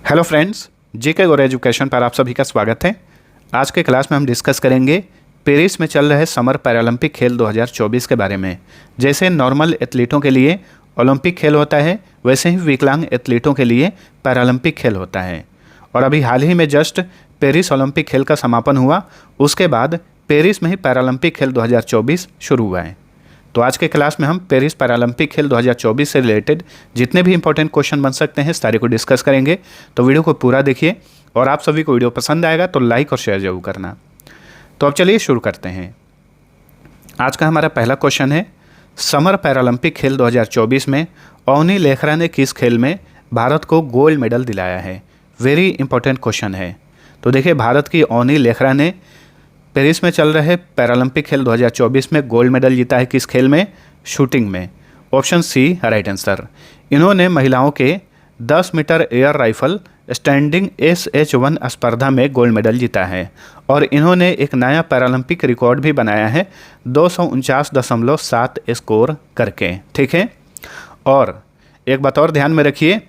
Hello friends, जेके गौर education पर आप सभी का स्वागत है। आज के क्लास में हम डिस्कस करेंगे पेरिस में चल रहे समर पैरालंपिक खेल 2024 के बारे में। जैसे नॉर्मल एथलीटों के लिए ओलंपिक खेल होता है, वैसे ही विकलांग एथलीटों के लिए पैरालंपिक खेल होता है। और अभी हाल ही में जस्ट पेरिस ओलंपिक खेल का समापन हुआ, उसके बाद पेरिस में ही पैरालंपिक खेल 2024 शुरू हुआ है। तो आज के क्लास में हम पेरिस पैरालंपिक खेल 2024 से रिलेटेड जितने भी इंपॉर्टेंट क्वेश्चन बन सकते हैं सारे को डिस्कस करेंगे। तो वीडियो को पूरा देखिए और आप सभी को वीडियो पसंद आएगा तो लाइक और शेयर जरूर करना। तो अब चलिए शुरू करते हैं। आज का हमारा पहला क्वेश्चन है, समर पैरालंपिक खेल 2024 में अवनी लेखरा ने किस खेल में भारत को गोल्ड मेडल दिलाया है? वेरी इंपॉर्टेंट क्वेश्चन है। तो देखिए, भारत की अवनी लेखरा ने पेरिस में चल रहे पैरालंपिक खेल 2024 में गोल्ड मेडल जीता है। किस खेल में? शूटिंग में। Option C right answer. इन्होंने महिलाओं के 10 metre air rifle standing SH1 स्पर्धा में गोल्ड मेडल जीता है और इन्होंने एक नया पैरालंपिक रिकॉर्ड भी बनाया है 249.7 स्कोर करके। ठीक है। और एक बात और ध्यान में रखिए,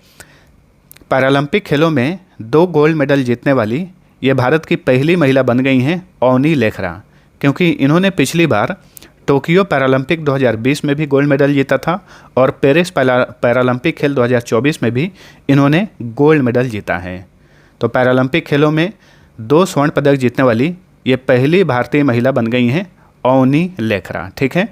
पैरालंपिक खेलों में 2 गोल्ड मेडल जीतने वाली ये भारत की पहली महिला बन गई हैं अवनी लेखरा, क्योंकि इन्होंने पिछली बार टोक्यो पैरालंपिक 2020 में भी गोल्ड मेडल जीता था और पेरिस पैरालंपिक खेल 2024 में भी इन्होंने गोल्ड मेडल जीता है। तो पैरालंपिक खेलों में 2 स्वर्ण पदक जीतने वाली ये पहली भारतीय महिला बन गई हैं अवनी लेखरा। ठीक है।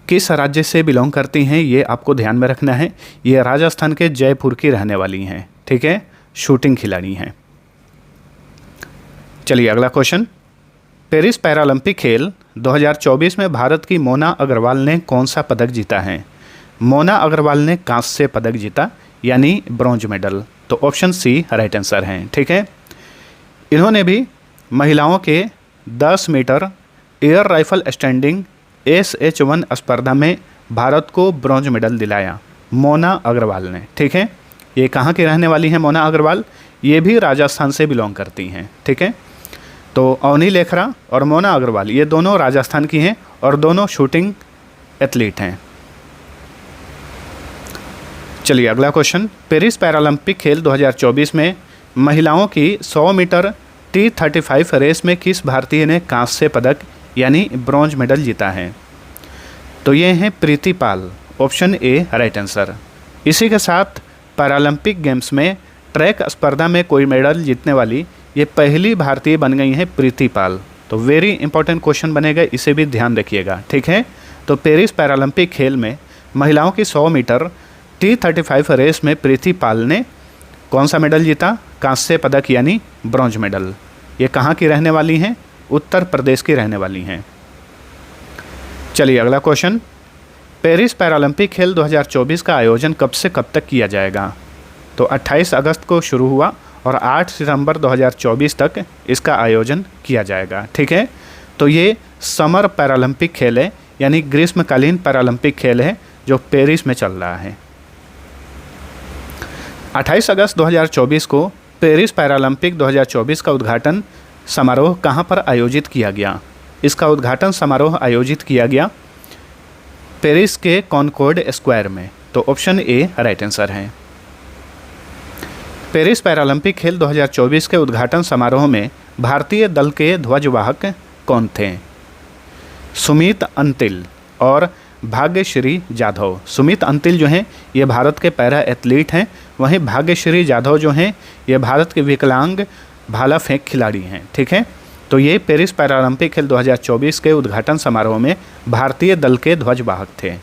किस राज्य से बिलोंग करती हैं ये आपको ध्यान में रखना है। ये राजस्थान के जयपुर की रहने वाली हैं। ठीक है। शूटिंग खिलाड़ी हैं। चलिए अगला क्वेश्चन, पेरिस पैरालंपिक खेल 2024 में भारत की मोना अग्रवाल ने कौन सा पदक जीता है? मोना अग्रवाल ने कांस्य पदक जीता, यानी ब्रॉन्ज मेडल। तो ऑप्शन सी राइट आंसर है। ठीक है। इन्होंने भी महिलाओं के 10 metre air rifle standing SH1 स्पर्धा में भारत को ब्रॉन्ज मेडल दिलाया, मोना अग्रवाल ने। ठीक है। ये कहाँ की रहने वाली हैं मोना अग्रवाल? ये भी राजस्थान से बिलोंग करती हैं। ठीक है। तो अवनी लेखरा और मोना अग्रवाल ये दोनों राजस्थान की हैं और दोनों शूटिंग एथलीट हैं। चलिए अगला क्वेश्चन, पेरिस पैरालंपिक खेल 2024 में महिलाओं की 100 मीटर T35 रेस में किस भारतीय ने कांस्य पदक यानी ब्रॉन्ज मेडल जीता है? तो ये हैं Preeti Pal. Option A right answer. इसी के साथ पैरालंपिक गेम्स में ट्रैक स्पर्धा में कोई मेडल जीतने वाली ये पहली भारतीय बन गई हैं प्रीति पाल। तो वेरी इंपॉर्टेंट क्वेश्चन बनेगा, इसे भी ध्यान रखिएगा। ठीक है। तो पेरिस पैरालंपिक खेल में महिलाओं की 100 मीटर T35 रेस में प्रीति पाल ने कौन सा मेडल जीता? कांस्य पदक यानी ब्रॉन्ज मेडल। ये कहाँ की रहने वाली हैं? उत्तर प्रदेश की रहने वाली हैं। चलिए अगला क्वेश्चन, पेरिस पैरालंपिक खेल 2024 का आयोजन कब से कब तक किया जाएगा? तो 28 अगस्त को शुरू हुआ और 8 सितंबर 2024 तक इसका आयोजन किया जाएगा। ठीक है। तो ये समर पैरालंपिक खेल है, यानी ग्रीष्मकालीन पैरालंपिक खेल है जो पेरिस में चल रहा है। 28 अगस्त 2024 को पेरिस पैरालंपिक 2024 का उद्घाटन समारोह कहाँ पर आयोजित किया गया? इसका उद्घाटन समारोह आयोजित किया गया पेरिस के कॉनकॉर्ड स्क्वायर में। तो ऑप्शन ए राइट आंसर है। पेरिस पैरालंपिक खेल 2024 के उद्घाटन समारोह में भारतीय दल के ध्वजवाहक कौन थे? सुमित अंतिल और भाग्यश्री जाधव। सुमित अंतिल जो हैं ये भारत के पैरा एथलीट हैं, वहीं भाग्यश्री जाधव जो हैं ये भारत के विकलांग भाला फेंक खिलाड़ी हैं। ठीक है। तो ये पेरिस पैरालंपिक खेल 2024 के उद्घाटन समारोह में भारतीय दल के ध्वजवाहक थे।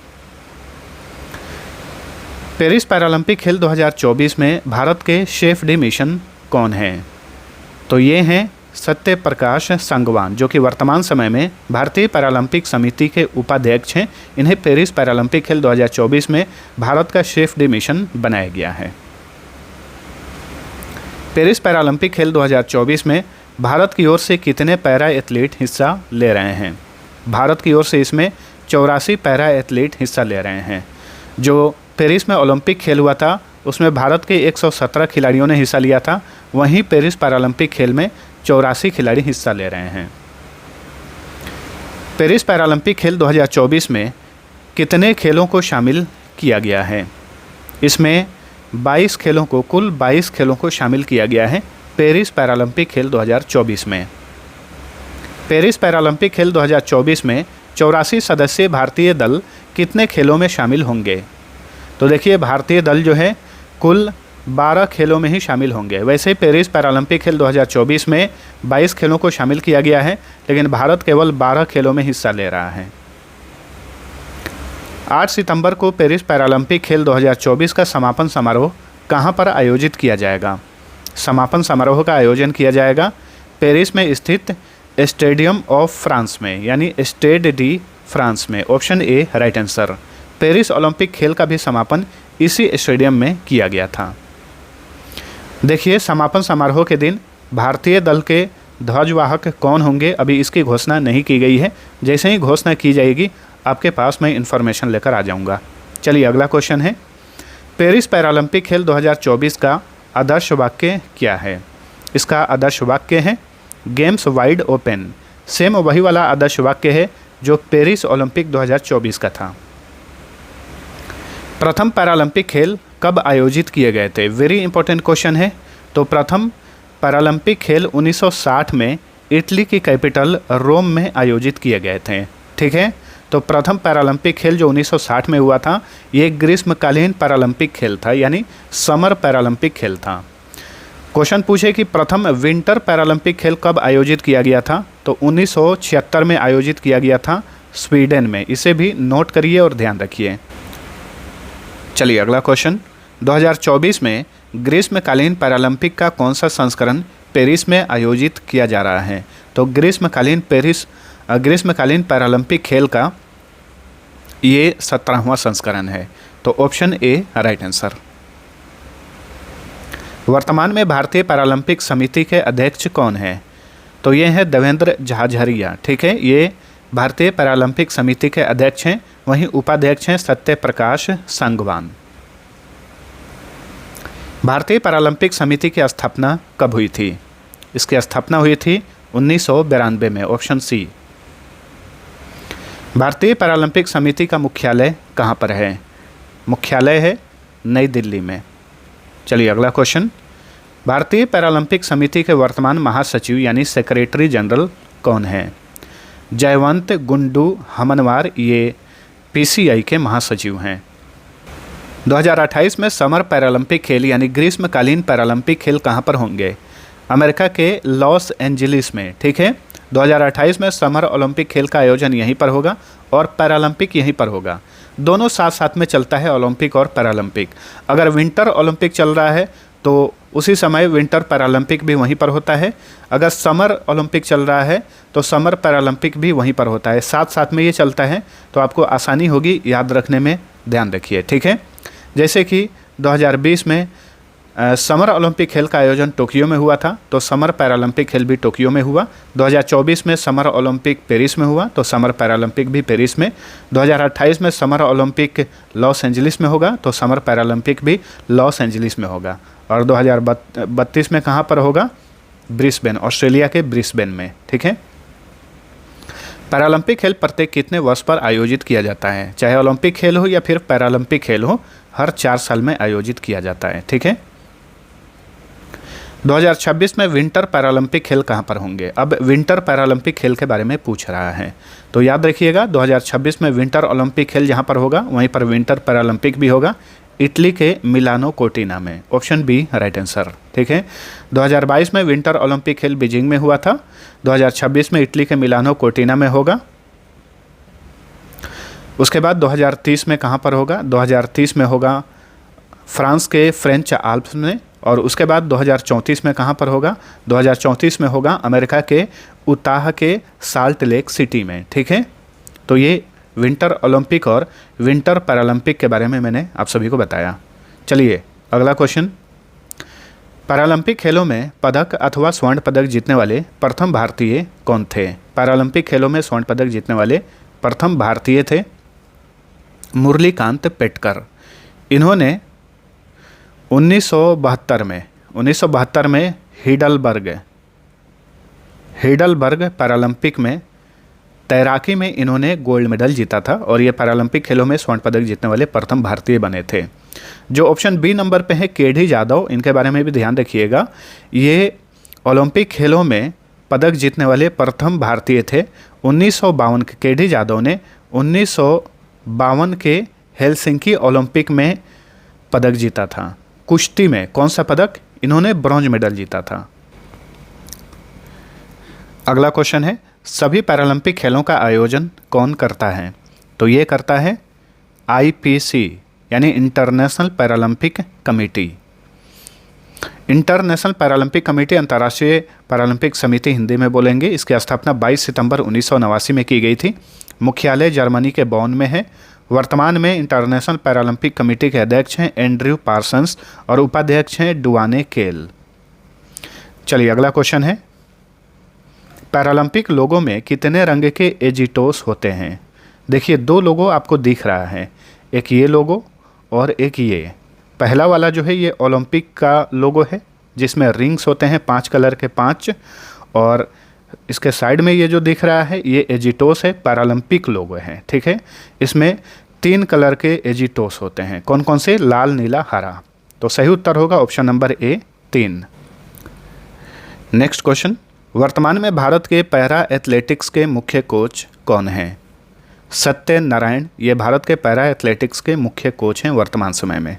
पेरिस पैरालंपिक खेल 2024 में भारत के शेफ डी मिशन कौन हैं? तो ये हैं सत्य प्रकाश संगवान, जो कि वर्तमान समय में भारतीय पैरालंपिक समिति के उपाध्यक्ष हैं। इन्हें पेरिस पैरालंपिक खेल 2024 में भारत का शेफ डी मिशन बनाया गया है। पेरिस पैरालंपिक खेल 2024 में भारत की ओर से कितने पैरा एथलीट हिस्सा ले रहे हैं? भारत की ओर से इसमें 84 पैरा एथलीट हिस्सा ले रहे हैं। जो पेरिस में ओलंपिक खेल हुआ था उसमें भारत के 117 खिलाड़ियों ने हिस्सा लिया था, वहीं पेरिस पैरालंपिक खेल में 84 खिलाड़ी हिस्सा ले रहे हैं। पेरिस पैरालंपिक खेल 2024 में कितने खेलों को शामिल किया गया है? इसमें 22 खेलों को, कुल 22 खेलों को शामिल किया गया है पेरिस पैरालंपिक खेल 2024 में। पेरिस पैरालंपिक खेल 2024 में 84 सदस्यीय भारतीय दल कितने खेलों में शामिल होंगे? तो देखिए, भारतीय दल जो है कुल 12 खेलों में ही शामिल होंगे। वैसे पेरिस पैरालंपिक खेल 2024 में 22 खेलों को शामिल किया गया है, लेकिन भारत केवल 12 खेलों में हिस्सा ले रहा है। 8 सितंबर को पेरिस पैरालंपिक खेल 2024 का समापन समारोह कहां पर आयोजित किया जाएगा? समापन समारोह का आयोजन किया जाएगा पेरिस में स्थित स्टेडियम ऑफ फ्रांस में, यानी स्टेड डी फ्रांस में। Option A right answer. Paris Olympic खेल का भी समापन इसी स्टेडियम में किया गया था। देखिए, समापन समारोह के दिन भारतीय दल के ध्वजवाहक कौन होंगे, अभी इसकी घोषणा नहीं की गई है। जैसे ही घोषणा की जाएगी आपके पास मैं इन्फॉर्मेशन लेकर आ जाऊंगा। चलिए अगला क्वेश्चन है, पेरिस पैरालंपिक खेल 2024 का आदर्श वाक्य क्या है? इसका आदर्श वाक्य है गेम्स वाइड ओपन। सेम वही वाला आदर्श वाक्य है जो पेरिस ओलंपिक 2024 का था। प्रथम पैरालंपिक खेल कब आयोजित किए गए थे? वेरी इंपॉर्टेंट क्वेश्चन है। तो प्रथम पैरालंपिक खेल 1960 में इटली की कैपिटल रोम में आयोजित किए गए थे। ठीक है, तो प्रथम पैरालंपिक खेल जो 1960 में हुआ था, ये ग्रीष्मकालीन पैरालंपिक खेल था, यानी समर पैरालंपिक खेल था। क्वेश्चन पूछे कि प्रथम विंटर पैरालंपिक खेल कब आयोजित किया गया था? तो 1976 में आयोजित किया गया था स्वीडन में। इसे भी नोट करिए और ध्यान रखिए। चलिए अगला क्वेश्चन, 2024 में ग्रीष्मकालीन पैरालंपिक का कौन सा संस्करण पेरिस में आयोजित किया जा रहा है? तो ग्रीष्मकालीन पैरालंपिक खेल का ये 17वां संस्करण है। तो ऑप्शन ए राइट आंसर। वर्तमान में भारतीय पैरालंपिक समिति के अध्यक्ष कौन है? तो ये है देवेंद्र झाझरिया। ठीक है, ये भारतीय पैरालंपिक समिति के अध्यक्ष हैं। वहीं उपाध्यक्ष हैं सत्य प्रकाश संगवान। भारतीय पैरालंपिक समिति की स्थापना कब हुई थी? इसकी स्थापना हुई थी 1992 में। Option C. भारतीय पैरालंपिक समिति का मुख्यालय कहाँ पर है? मुख्यालय है नई दिल्ली में। चलिए अगला क्वेश्चन, भारतीय पैरालंपिक समिति के वर्तमान महासचिव यानी सेक्रेटरी जनरल कौन है? जयवंत गुंडू हमनवार ये पीसीआई के महासचिव हैं। 2028 में समर पैरालंपिक खेल यानी ग्रीष्मकालीन पैरालंपिक खेल कहाँ पर होंगे? अमेरिका के लॉस एंजलिस में। ठीक है, 2028 में समर ओलंपिक खेल का आयोजन यहीं पर होगा और पैरालंपिक यहीं पर होगा। दोनों साथ साथ में चलता है, ओलंपिक और पैरालंपिक। अगर विंटर ओलंपिक चल रहा है तो उसी समय विंटर पैरालंपिक भी वहीं पर होता है। अगर समर ओलंपिक चल रहा है तो समर पैरालंपिक भी वहीं पर होता है। साथ साथ में ये चलता है, तो आपको आसानी होगी याद रखने में। ध्यान रखिए। ठीक है, जैसे कि 2020 में समर ओलंपिक खेल का आयोजन टोक्यो में हुआ था, तो समर पैरालंपिक खेल भी टोक्यो में हुआ। 2024 में समर ओलंपिक पेरिस में हुआ, तो समर पैरालंपिक भी पेरिस में। 2028 में समर ओलंपिक लॉस एंजलिस में होगा, तो समर पैरालंपिक भी लॉस एंजलिस में होगा। और 2032 में कहाँ पर होगा? ब्रिस्बेन, ऑस्ट्रेलिया के ब्रिस्बेन में। ठीक है, पैरालंपिक खेल प्रत्येक कितने वर्ष पर आयोजित किया जाता है? चाहे ओलंपिक खेल हो या फिर पैरालंपिक खेल हो, हर 4 साल में आयोजित किया जाता है। ठीक है, 2026 में विंटर पैरालंपिक खेल कहाँ पर होंगे? अब विंटर पैरालंपिक खेल के बारे में पूछ रहा है, तो याद रखिएगा 2026 में विंटर ओलंपिक खेल जहाँ पर होगा वहीं पर विंटर पैरालंपिक भी होगा, इटली के मिलानो कोर्टिना में। Option B right answer. ठीक है, 2022 में विंटर ओलंपिक खेल बीजिंग में हुआ था, 2026 में इटली के मिलानो कोर्टिना में होगा। उसके बाद 2030 में कहाँ पर होगा? 2030 में होगा फ्रांस के फ्रेंच आल्प्स में। और उसके बाद 2034 में कहाँ पर होगा? 2034 में होगा अमेरिका के उताह के साल्ट लेक सिटी में। ठीक है, तो ये विंटर ओलंपिक और विंटर पैरालंपिक के बारे में मैंने आप सभी को बताया। चलिए अगला क्वेश्चन, पैरालंपिक खेलों में पदक अथवा स्वर्ण पदक जीतने वाले प्रथम भारतीय कौन थे? पैरालंपिक खेलों में स्वर्ण पदक जीतने वाले प्रथम भारतीय थे मुरलीकांत पेटकर। इन्होंने 1972 में हिडलबर्ग पैरालंपिक में तैराकी में इन्होंने गोल्ड मेडल जीता था और ये पैरालंपिक खेलों में स्वर्ण पदक जीतने वाले प्रथम भारतीय बने थे। जो ऑप्शन बी नंबर पे है केडी जाधव, इनके बारे में भी ध्यान रखिएगा। ये ओलंपिक खेलों में पदक जीतने वाले प्रथम भारतीय थे। 1952 के केडी जाधव ने 1952 के हेलसिंकी ओलंपिक में पदक जीता था। कुश्ती में कौन सा पदक? इन्होंने ब्रॉन्ज मेडल जीता था। अगला क्वेश्चन है, सभी पैरालंपिक खेलों का आयोजन कौन करता है? तो ये करता है IPC यानी international Paralympic committee. International Paralympic committee अंतर्राष्ट्रीय पैरालंपिक समिति हिंदी में बोलेंगे। इसकी स्थापना 22 सितंबर 1989 में की गई थी। मुख्यालय जर्मनी के बॉन में है। वर्तमान में इंटरनेशनल पैरालंपिक कमेटी के अध्यक्ष हैं एंड्रयू पार्सन्स और उपाध्यक्ष हैं डुआने केल। चलिए अगला क्वेश्चन है, पैरालंपिक लोगों में कितने रंग के एजिटोस होते हैं? देखिए 2 लोगो आपको दिख रहा है, एक ये लोगो और एक ये। पहला वाला जो है ये ओलंपिक का लोगो है जिसमें रिंग्स होते हैं 5 कलर के 5, और इसके साइड में ये जो दिख रहा है ये एजिटोस है, पैरालंपिक लोगो है। ठीक है, इसमें 3 कलर के एजिटोस होते हैं। कौन कौन से? लाल, नीला, हरा। तो सही उत्तर होगा option number A 3। Next question, वर्तमान में भारत के पैरा एथलेटिक्स के मुख्य कोच कौन हैं? सत्य नारायण, ये भारत के पैरा एथलेटिक्स के मुख्य कोच हैं वर्तमान समय में।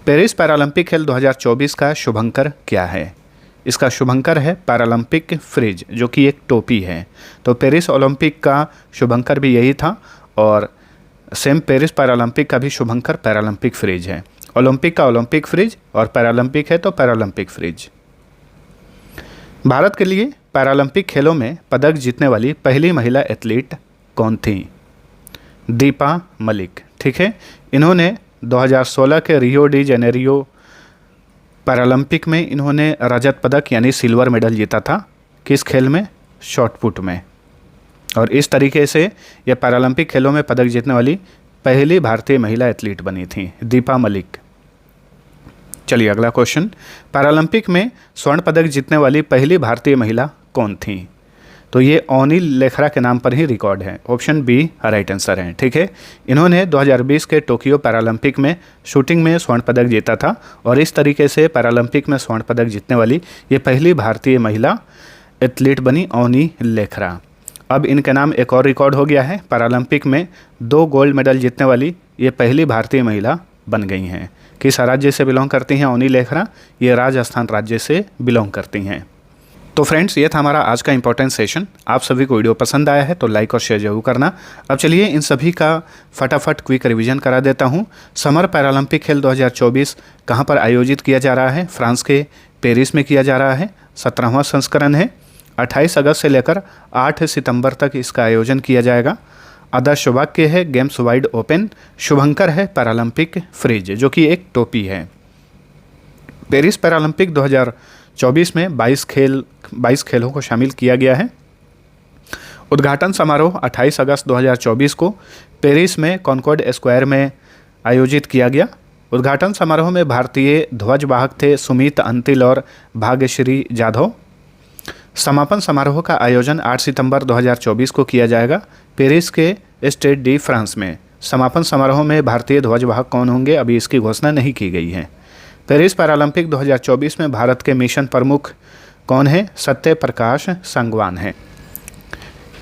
पेरिस पैरालंपिक खेल 2024 का शुभंकर क्या है? इसका शुभंकर है पैरालंपिक फ्रिज, जो कि एक टोपी है। तो पेरिस ओलंपिक का शुभंकर भी यही था और सेम पेरिस पैरालंपिक का भी शुभंकर पैरालंपिक फ्रिज है। ओलंपिक का ओलंपिक फ्रिज और पैरालंपिक है तो पैरालंपिक फ्रिज। भारत के लिए पैरालंपिक खेलों में पदक जीतने वाली पहली महिला एथलीट कौन थी? दीपा मलिक। ठीक है, इन्होंने 2016 के रियो डी जेनेरियो पैरालंपिक में इन्होंने रजत पदक यानी सिल्वर मेडल जीता था। किस खेल में? शॉटपुट में। और इस तरीके से यह पैरालंपिक खेलों में पदक जीतने वाली पहली भारतीय महिला एथलीट बनी थी, दीपा मलिक। चलिए अगला क्वेश्चन, पैरालंपिक में स्वर्ण पदक जीतने वाली पहली भारतीय महिला कौन थी? तो ये ओनी लेखरा के नाम पर ही रिकॉर्ड है। ऑप्शन बी राइट आंसर है। ठीक है, इन्होंने 2020 के टोक्यो पैरालंपिक में शूटिंग में स्वर्ण पदक जीता था और इस तरीके से पैरालंपिक में स्वर्ण पदक जीतने वाली ये पहली भारतीय महिला एथलीट बनी, ओनी लेखरा। अब इनके नाम एक और रिकॉर्ड हो गया है, पैरालंपिक में 2 गोल्ड मेडल जीतने वाली ये पहली भारतीय महिला बन गई हैं। किस राज्य से बिलोंग करती हैं ओनी लेखरा? ये राजस्थान राज्य से बिलोंग करती हैं। तो फ्रेंड्स, ये था हमारा आज का इंपॉर्टेंट सेशन। आप सभी को वीडियो पसंद आया है तो लाइक और शेयर जरूर करना। अब चलिए इन सभी का फटाफट क्विक रिवीजन करा देता हूँ। समर पैरालंपिक खेल 2024 कहाँ पर आयोजित किया जा रहा है? फ्रांस के पेरिस में किया जा रहा है। 17वां संस्करण है। 28 अगस्त से लेकर 8 सितंबर तक इसका आयोजन किया जाएगा। आदर्श वाक्य है गेम्स वाइड ओपन। शुभंकर है पैरालंपिक फ्रिज, जो कि एक टोपी है। पेरिस पैरालंपिक 2024 में 22 खेलों को शामिल किया गया है। उद्घाटन समारोह 28 अगस्त 2024 को पेरिस में कॉनकॉर्ड स्क्वायर में आयोजित किया गया। उद्घाटन समारोह में भारतीय ध्वजवाहक थे सुमित अंतिल और भाग्यश्री जाधव। समापन समारोह का आयोजन 8 सितंबर 2024 को किया जाएगा पेरिस के स्टेड डी फ्रांस में। समापन समारोह में भारतीय ध्वजवाहक कौन होंगे, अभी इसकी घोषणा नहीं की गई है। पेरिस पैरालंपिक 2024 में भारत के मिशन प्रमुख कौन है? सत्य प्रकाश संगवान है।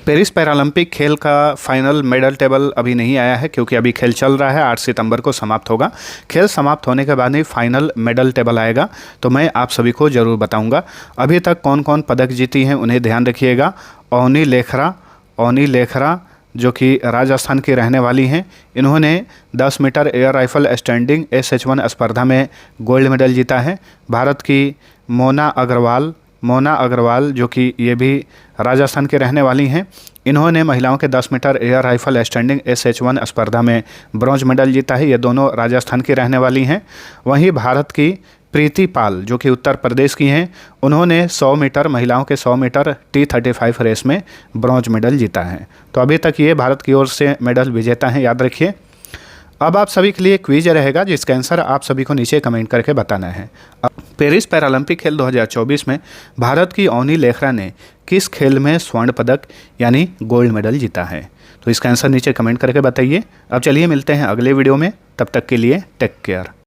पेरिस पैरालंपिक खेल का फाइनल मेडल टेबल अभी नहीं आया है क्योंकि अभी खेल चल रहा है। 8 सितंबर को समाप्त होगा। खेल समाप्त होने के बाद ही फाइनल मेडल टेबल आएगा तो मैं आप सभी को ज़रूर बताऊंगा। अभी तक कौन कौन पदक जीती हैं उन्हें ध्यान रखिएगा। ओनी लेखरा जो कि राजस्थान की रहने वाली हैं, इन्होंने 10 metre air rifle standing SH1 स्पर्धा में गोल्ड मेडल जीता है। भारत की मोना अग्रवाल जो कि ये भी राजस्थान के रहने वाली हैं, इन्होंने महिलाओं के 10 metre air rifle standing SH1 स्पर्धा में ब्रॉन्ज मेडल जीता है। ये दोनों राजस्थान की रहने वाली हैं। वहीं भारत की प्रीति पाल जो कि उत्तर प्रदेश की हैं, उन्होंने 100 मीटर महिलाओं के 100 मीटर T35 रेस में ब्रॉन्ज मेडल जीता है। तो अभी तक ये भारत की ओर से मेडल विजेता हैं, याद रखिए। अब आप सभी के लिए क्विज रहेगा जिसका आंसर आप सभी को नीचे कमेंट करके बताना है। पेरिस पैरालंपिक खेल 2024 में भारत की अवनी लेखरा ने किस खेल में स्वर्ण पदक यानी गोल्ड मेडल जीता है? तो इसका आंसर नीचे कमेंट करके बताइए। अब चलिए मिलते हैं अगले वीडियो में, तब तक के लिए टेक केयर।